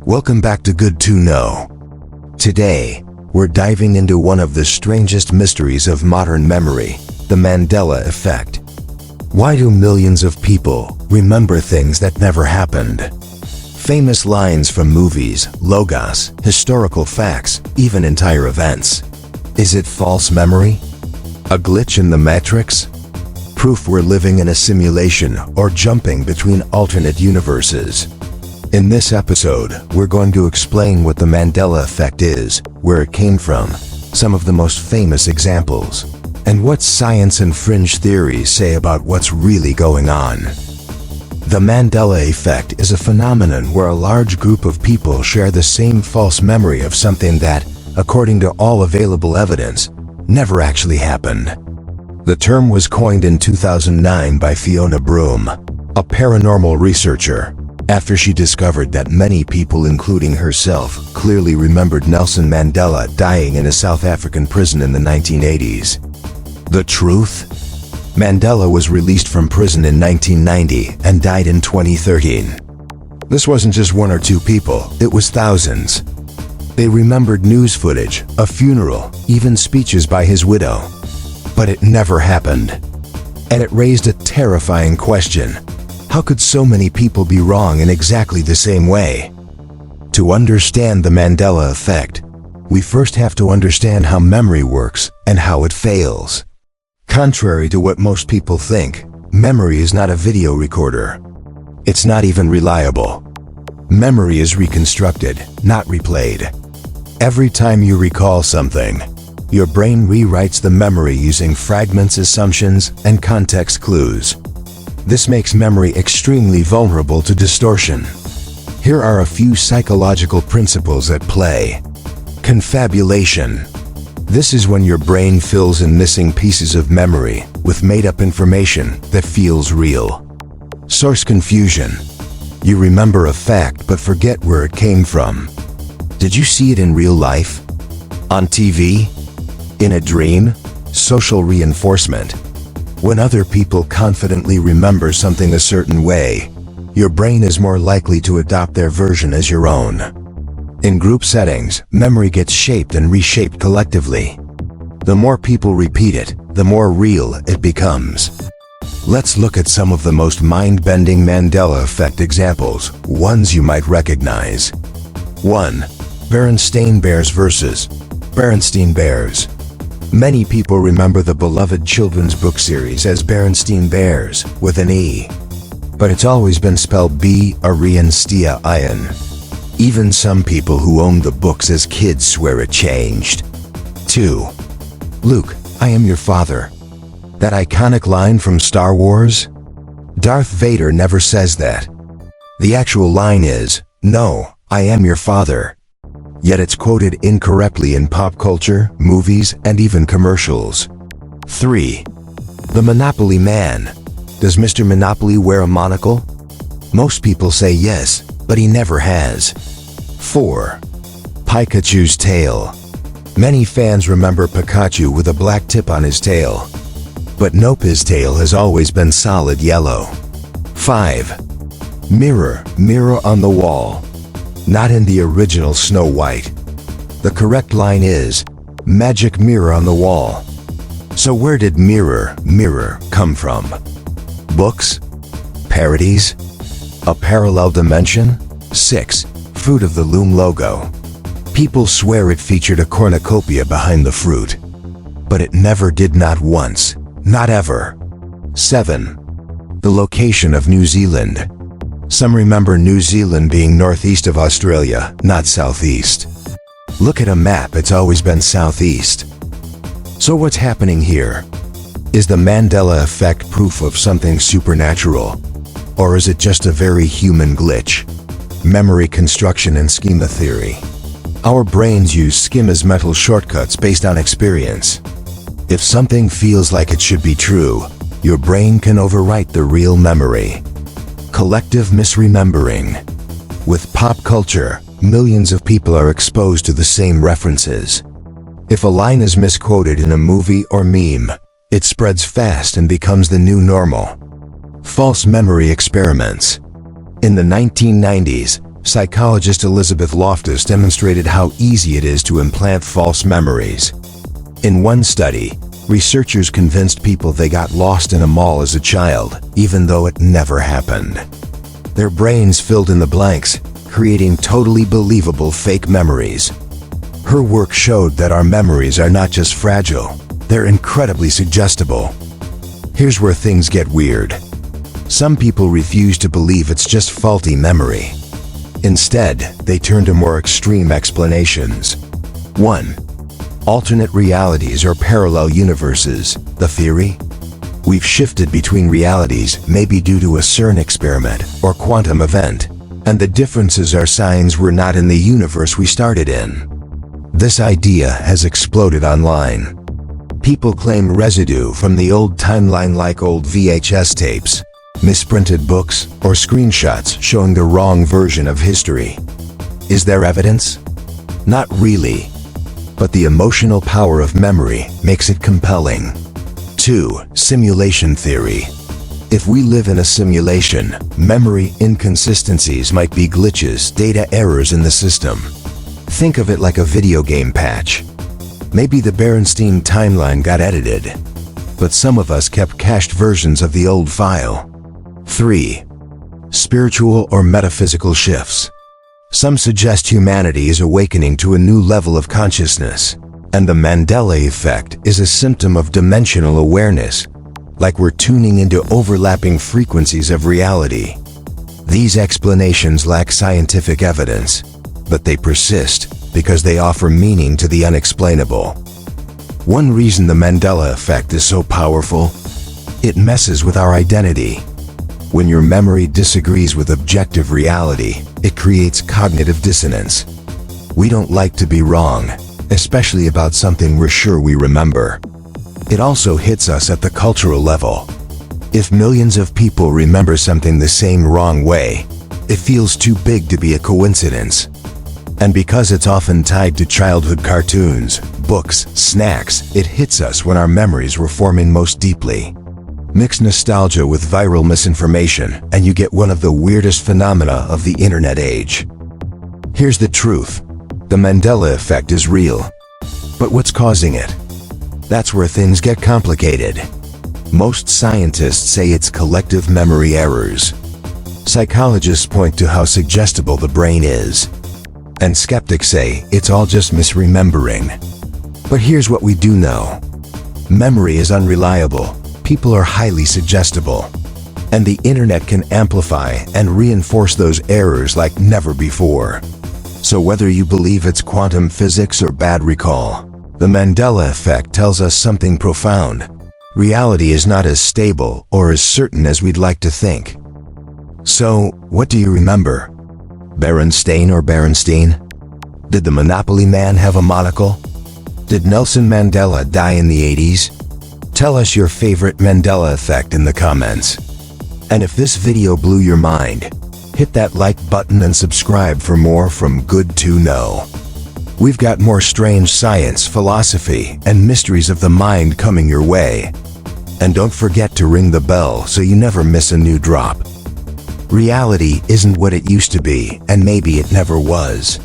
Welcome back to Good to Know. Today, we're diving into one of the strangest mysteries of modern memory, the Mandela Effect. Why do millions of people remember things that never happened? Famous lines from movies, logos, historical facts, even entire events. Is it false memory? A glitch in the matrix? Proof we're living in a simulation or jumping between alternate universes? In this episode, we're going to explain what the Mandela Effect is, where it came from, some of the most famous examples, and what science and fringe theories say about what's really going on. The Mandela Effect is a phenomenon where a large group of people share the same false memory of something that, according to all available evidence, never actually happened. The term was coined in 2009 by Fiona Broom, a paranormal researcher, after she discovered that many people, including herself, clearly remembered Nelson Mandela dying in a South African prison in the 1980s. The truth? Mandela was released from prison in 1990 and died in 2013. This wasn't just one or two people, it was thousands. They remembered news footage, a funeral, even speeches by his widow. But it never happened. And it raised a terrifying question. How could so many people be wrong in exactly the same way? To understand the Mandela Effect, we first have to understand how memory works and how it fails. Contrary to what most people think, memory is not a video recorder. It's not even reliable. Memory is reconstructed, not replayed. Every time you recall something, your brain rewrites the memory using fragments, assumptions, and context clues. This makes memory extremely vulnerable to distortion. Here are a few psychological principles at play. Confabulation. This is when your brain fills in missing pieces of memory with made-up information that feels real. Source confusion. You remember a fact but forget where it came from. Did you see it in real life? On TV? In a dream? Social reinforcement. When other people confidently remember something a certain way, your brain is more likely to adopt their version as your own. In group settings, memory gets shaped and reshaped collectively. The more people repeat it, the more real it becomes. Let's look at some of the most mind-bending Mandela Effect examples, ones you might recognize. 1. Berenstein Bears vs. Berenstein Bears. Many people remember the beloved children's book series as Berenstein Bears, with an E. But it's always been spelled B-A-R-E-N-S-T-I-N. Even some people who owned the books as kids swear it changed. 2. Luke, I am your father. That iconic line from Star Wars? Darth Vader never says that. The actual line is, "No, I am your father." Yet it's quoted incorrectly in pop culture, movies, and even commercials. 3. The Monopoly Man. Does Mr. Monopoly wear a monocle? Most people say yes, but he never has. 4. Pikachu's tail. Many fans remember Pikachu with a black tip on his tail. But nope, his tail has always been solid yellow. 5. Mirror, mirror on the wall. Not in the original Snow White. The correct line is, magic mirror on the wall. So where did mirror, mirror come from? Books? Parodies? A parallel dimension? 6. Fruit of the Loom logo. People swear it featured a cornucopia behind the fruit. But it never did, not once, not ever. 7. The location of New Zealand. Some remember New Zealand being northeast of Australia, not southeast. Look at a map, it's always been southeast. So what's happening here? Is the Mandela Effect proof of something supernatural? Or is it just a very human glitch? Memory construction and schema theory. Our brains use schemas, mental shortcuts based on experience. If something feels like it should be true, your brain can overwrite the real memory. Collective misremembering. With pop culture, millions of people are exposed to the same references. If a line is misquoted in a movie or meme, it spreads fast and becomes the new normal. False memory experiments. In the 1990s, Psychologist Elizabeth Loftus demonstrated how easy it is to implant false memories. In one study, researchers convinced people they got lost in a mall as a child, even though it never happened. Their brains filled in the blanks, creating totally believable fake memories. Her work showed that our memories are not just fragile, they're incredibly suggestible. Here's where things get weird. Some people refuse to believe it's just faulty memory. Instead, they turn to more extreme explanations. 1. Alternate realities or parallel universes. The theory? We've shifted between realities, maybe due to a CERN experiment or quantum event, and the differences are signs we're not in the universe we started in. This idea has exploded online. People claim residue from the old timeline, like old VHS tapes, misprinted books, or screenshots showing the wrong version of history. Is there evidence? Not really. But the emotional power of memory makes it compelling. 2. Simulation theory. If we live in a simulation, memory inconsistencies might be glitches, data errors in the system. Think of it like a video game patch. Maybe the Berenstein timeline got edited, but some of us kept cached versions of the old file. 3. Spiritual or metaphysical shifts. Some suggest humanity is awakening to a new level of consciousness, and the Mandela Effect is a symptom of dimensional awareness, like we're tuning into overlapping frequencies of reality. These explanations lack scientific evidence, but they persist because they offer meaning to the unexplainable. One reason the Mandela Effect is so powerful: it messes with our identity. When your memory disagrees with objective reality, it creates cognitive dissonance. We don't like to be wrong, especially about something we're sure we remember. It also hits us at the cultural level. If millions of people remember something the same wrong way, it feels too big to be a coincidence. And because it's often tied to childhood cartoons, books, snacks, it hits us when our memories were forming most deeply. Mix nostalgia with viral misinformation, and you get one of the weirdest phenomena of the internet age. Here's the truth: the Mandela Effect is real. But what's causing it? That's where things get complicated. Most scientists say it's collective memory errors. Psychologists point to how suggestible the brain is. And skeptics say it's all just misremembering. But here's what we do know. Memory is unreliable. People are highly suggestible. And the internet can amplify and reinforce those errors like never before. So whether you believe it's quantum physics or bad recall, the Mandela Effect tells us something profound. Reality is not as stable or as certain as we'd like to think. So, what do you remember? Berenstein or Berenstein? Did the Monopoly man have a monocle? Did Nelson Mandela die in the 80s? Tell us your favorite Mandela Effect in the comments. And if this video blew your mind, hit that like button and subscribe for more from Good to Know. We've got more strange science, philosophy, and mysteries of the mind coming your way. And don't forget to ring the bell so you never miss a new drop. Reality isn't what it used to be, and maybe it never was.